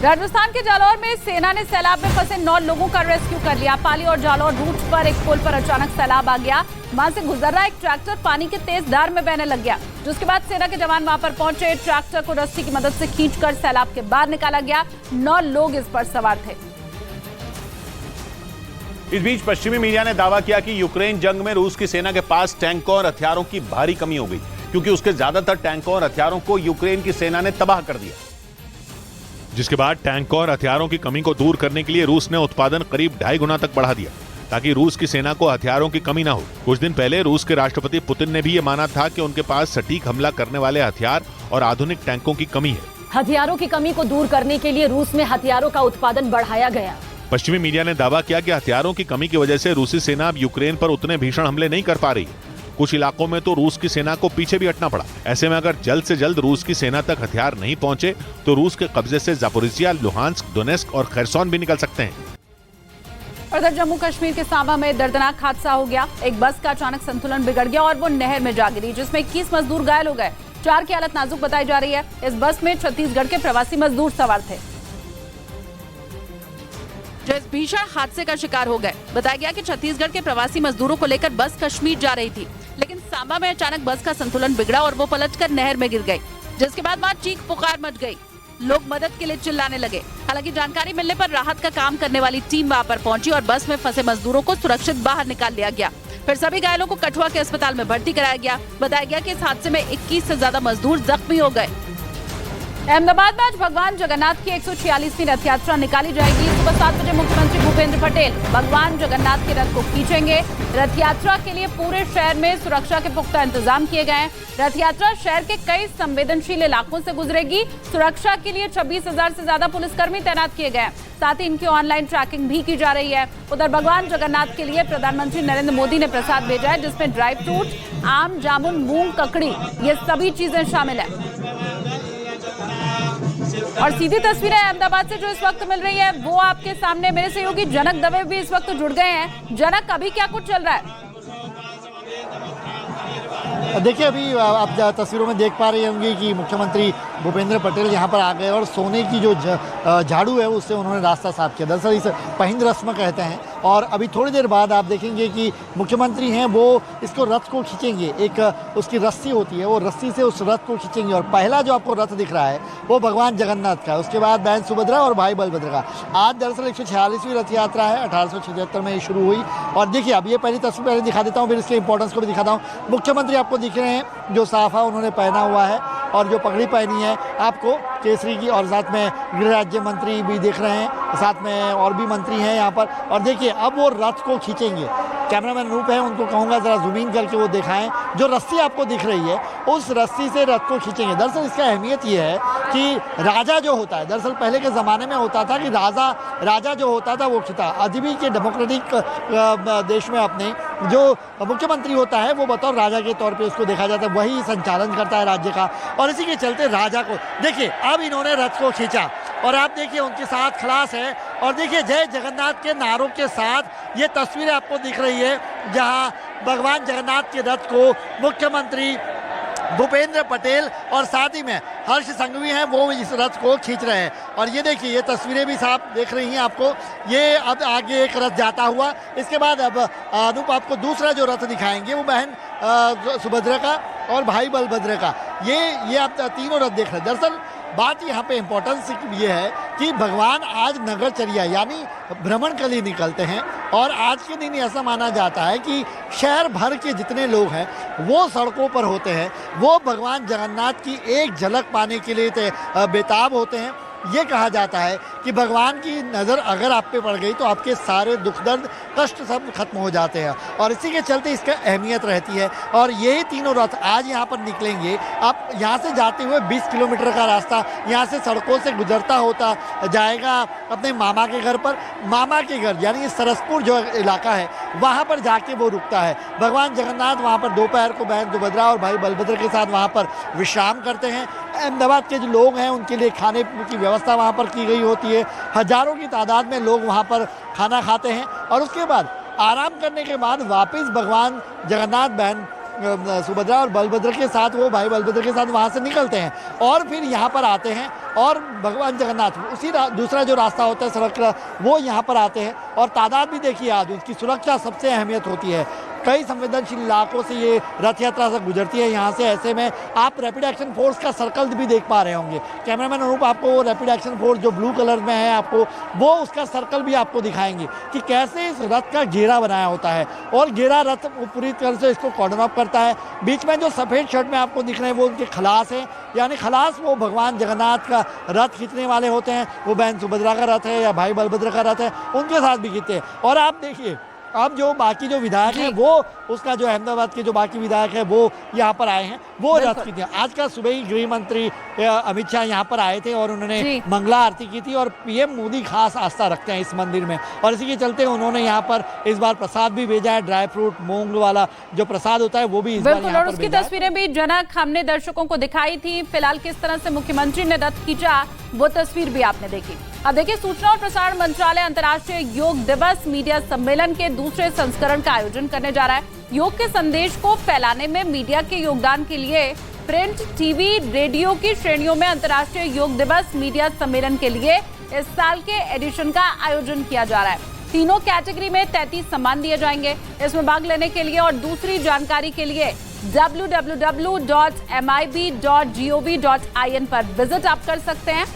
राजस्थान के जालौर में सेना ने सैलाब में फंसे 9 लोगों का रेस्क्यू कर लिया। पाली और जालौर रूट पर एक पुल पर अचानक सैलाब आ गया। वहां से गुजर रहा एक ट्रैक्टर पानी के तेज धार में बहने लग गया, जिसके बाद सेना के जवान वहां पर पहुंचे। ट्रैक्टर को रस्सी की मदद से खींचकर सैलाब के बाहर निकाला गया। 9 लोग इस पर सवार थे। इस बीच पश्चिमी मीडिया ने दावा किया कि यूक्रेन जंग में रूस की सेना के पास टैंकों और हथियारों की भारी कमी हो गई, क्योंकि उसके ज्यादातर टैंकों और हथियारों को यूक्रेन की सेना ने तबाह कर दिया। जिसके बाद टैंकों और हथियारों की कमी को दूर करने के लिए रूस ने उत्पादन करीब 2.5 गुना तक बढ़ा दिया, ताकि रूस की सेना को हथियारों की कमी ना हो। कुछ दिन पहले रूस के राष्ट्रपति पुतिन ने भी ये माना था कि उनके पास सटीक हमला करने वाले हथियार और आधुनिक टैंकों की कमी है। हथियारों की कमी को दूर करने के लिए रूस में हथियारों का उत्पादन बढ़ाया गया। पश्चिमी मीडिया ने दावा किया कि हथियारों की कमी की वजह से रूसी सेना अब यूक्रेन पर उतने भीषण हमले नहीं कर पा रही है। कुछ इलाकों में तो रूस की सेना को पीछे भी हटना पड़ा। ऐसे में अगर जल्द से जल्द रूस की सेना तक हथियार नहीं पहुंचे तो रूस के कब्जे से जापोरिजिया, लुहांस्क, डोनेस्क और खैरसोन भी निकल सकते हैं। उधर जम्मू कश्मीर के सांबा में दर्दनाक हादसा हो गया। एक बस का अचानक संतुलन बिगड़ गया और वो नहर में जा गिरी, जिसमें 21 मजदूर घायल हो गए। 4 की हालत नाजुक बताई जा रही है। इस बस में छत्तीसगढ़ के प्रवासी मजदूर सवार थे, जो इस भीषण हादसे का शिकार हो गए। बताया गया कि छत्तीसगढ़ के प्रवासी मजदूरों को लेकर बस कश्मीर जा रही थी, लेकिन सांबा में अचानक बस का संतुलन बिगड़ा और वो पलटकर नहर में गिर गई, जिसके बाद वहां चीख पुकार मच गई। लोग मदद के लिए चिल्लाने लगे। हालांकि जानकारी मिलने पर राहत का काम करने वाली टीम वहां पर पहुंची और बस में फंसे मजदूरों को सुरक्षित बाहर निकाल लिया गया। फिर सभी घायलों को कठुआ के अस्पताल में भर्ती कराया गया। बताया गया कि इस हादसे में 21 से ज्यादा मजदूर जख्मी हो गए। अहमदाबाद में आज भगवान जगन्नाथ की 146वीं रथ यात्रा निकाली जाएगी। सुबह 7 बजे मुख्यमंत्री भूपेंद्र पटेल भगवान जगन्नाथ के रथ को खींचेंगे। रथ यात्रा के लिए पूरे शहर में सुरक्षा के पुख्ता इंतजाम किए गए हैं। रथ यात्रा शहर के कई संवेदनशील इलाकों से गुजरेगी। सुरक्षा के लिए 26,000 से ज्यादा पुलिसकर्मी तैनात किए गए हैं। साथ ही इनकी ऑनलाइन ट्रैकिंग भी की जा रही है। उधर भगवान जगन्नाथ के लिए प्रधानमंत्री नरेंद्र मोदी ने प्रसाद भेजा है, जिसमें ड्राई फ्रूट, आम, जामुन, मूंग, ककड़ी, ये सभी चीजें शामिल है। और सीधी तस्वीरें अहमदाबाद से जो इस वक्त मिल रही है वो आपके सामने। मेरे सहयोगी जनक दवे भी इस वक्त जुड़ गए हैं। जनक, अभी क्या कुछ चल रहा है? देखिए, अभी आप तस्वीरों में देख पा रहे होंगे कि मुख्यमंत्री भूपेंद्र पटेल यहाँ पर आ गए और सोने की जो झाड़ू है उससे उन्होंने रास्ता साफ किया। दरअसल इसे पहिंद रस्म कहते हैं। और अभी थोड़ी देर बाद आप देखेंगे कि मुख्यमंत्री हैं वो इसको रथ को खींचेंगे। एक उसकी रस्सी होती है, वो रस्सी से उस रथ को खींचेंगे। और पहला जो आपको रथ दिख रहा है वो भगवान जगन्नाथ का है। उसके बाद बहन सुभद्रा और भाई बलभद्र का। आज दरअसल 146वीं रथ यात्रा है। 1876 में ये शुरू हुई। और देखिए, अब ये पहली तस्वीर पहले दिखा देता हूँ, फिर इसके इंपॉर्टेंस को भी दिखाता हूँ। मुख्यमंत्री आपको दिख रहे हैं, जो साफा उन्होंने पहना हुआ है और जो पगड़ी पहनी है आपको केसरी की, और साथ में गृह राज्य मंत्री भी दिख रहे हैं, साथ में और भी मंत्री हैं यहाँ पर। और देखिए, अब वो रथ को खींचेंगे। कैमरामैन रूप है, उनको कहूँगा जरा जूम इन करके वो दिखाएं। जो रस्सी आपको दिख रही है उस रस्सी से रथ को खींचेंगे। दरअसल इसका अहमियत ये है कि राजा जो होता है, दरअसल पहले के ज़माने में होता था कि राजा जो होता था वो खींचता। अभी भी के डेमोक्रेटिक देश में अपने जो मुख्यमंत्री होता है वो बतौर राजा के तौर पे उसको देखा जाता है, वही संचालन करता है राज्य का। और इसी के चलते राजा को देखिए, अब इन्होंने रथ को खींचा और आप देखिए उनके साथ खलास है। और देखिए, जय जगन्नाथ के नारों के साथ ये तस्वीरें आपको दिख रही है, जहां भगवान जगन्नाथ के रथ को मुख्यमंत्री भूपेंद्र पटेल और साथ ही में हर्ष संघवी हैं, वो इस रथ को खींच रहे हैं। और ये देखिए, ये तस्वीरें भी साफ देख रही हैं आपको। ये अब आगे एक रथ जाता हुआ, इसके बाद अब अनूप आपको दूसरा जो रथ दिखाएंगे वो बहन सुभद्रा का और भाई बलभद्र का। ये आप तीनों रथ देख रहे हैं। दरअसल बात यहाँ पे इम्पोर्टेंस ये है कि भगवान आज नगरचर्या यानी भ्रमण के लिए निकलते हैं। और आज के दिन ऐसा माना जाता है कि शहर भर के जितने लोग हैं वो सड़कों पर होते हैं, वो भगवान जगन्नाथ की एक झलक पाने के लिए बेताब होते हैं। ये कहा जाता है कि भगवान की नज़र अगर आप पे पड़ गई तो आपके सारे दुख दर्द कष्ट सब खत्म हो जाते हैं। और इसी के चलते इसका अहमियत रहती है। और यही तीनों रथ आज यहाँ पर निकलेंगे। आप यहाँ से जाते हुए 20 किलोमीटर का रास्ता यहाँ से सड़कों से गुजरता होता जाएगा अपने मामा के घर पर। मामा के घर यानी सरसपुर जो इलाका है वहाँ पर जाके वो रुकता है। भगवान जगन्नाथ वहाँ पर दोपहर को बहन सुभद्रा और भाई बलभद्र के साथ वहाँ पर विश्राम करते हैं। अहमदाबाद के जो लोग हैं उनके लिए खाने की व्यवस्था वहाँ पर की गई होती है। हजारों की तादाद में लोग वहाँ पर खाना खाते हैं और उसके बाद आराम करने के बाद वापस भगवान जगन्नाथ बहन सुभद्रा और बलभद्र के साथ, वो भाई बलभद्र के साथ वहाँ से निकलते हैं और फिर यहाँ पर आते हैं और भगवान जगन्नाथ उसी दूसरा जो रास्ता होता है सड़क का, वो यहाँ पर आते हैं। और तादाद भी देखिए आज, उसकी सुरक्षा सबसे अहमियत होती है। कई संवेदनशील इलाकों से ये रथ यात्रा से गुजरती है यहाँ से। ऐसे में आप रैपिड एक्शन फोर्स का सर्कल भी देख पा रहे होंगे। कैमरामैन अनूप आपको वो रैपिड एक्शन फोर्स जो ब्लू कलर में है, आपको वो उसका सर्कल भी आपको दिखाएंगे कि कैसे इस रथ का घेरा बनाया होता है। और घेरा रथ पूरी तरह से इसको कॉर्डन ऑफ करता है। बीच में जो सफ़ेद शर्ट में आपको दिख रहे हैं वो उनके खलास हैं, यानी खलास वो भगवान जगन्नाथ का रथ खींचने वाले होते हैं। वो बहन सुभद्रा का रथ है या भाई बलभद्र का रथ है, उनके साथ भी खींचते हैं। और आप देखिए अब जो बाकी जो विधायक हैं वो उसका जो अहमदाबाद के जो बाकी विधायक हैं वो यहाँ पर आए हैं, वो रथ की थी। आज का सुबह ही गृह मंत्री अमित शाह यहाँ पर आए थे और उन्होंने मंगला आरती की थी। और पीएम मोदी खास आस्था रखते हैं इस मंदिर में, और इसी के चलते उन्होंने यहाँ पर इस बार प्रसाद भी भेजा है। ड्राई फ्रूट मूंग वाला जो प्रसाद होता है वो भी इस बार यहाँ पर उसकी तस्वीरें भी जनक हमने दर्शकों को दिखाई थी। फिलहाल किस तरह से मुख्यमंत्री ने रथ खींचा वो तस्वीर भी आपने देखी। अब देखिए, सूचना और प्रसारण मंत्रालय अंतर्राष्ट्रीय योग दिवस मीडिया सम्मेलन के दूसरे संस्करण का आयोजन करने जा रहा है। योग के संदेश को फैलाने में मीडिया के योगदान के लिए प्रिंट, टीवी, रेडियो की श्रेणियों में अंतर्राष्ट्रीय योग दिवस मीडिया सम्मेलन के लिए इस साल के एडिशन का आयोजन किया जा रहा है। तीनों कैटेगरी में 33 सम्मान दिए जाएंगे। इसमें भाग लेने के लिए और दूसरी जानकारी के लिए www.mib.gov.in पर विजिट आप कर सकते हैं।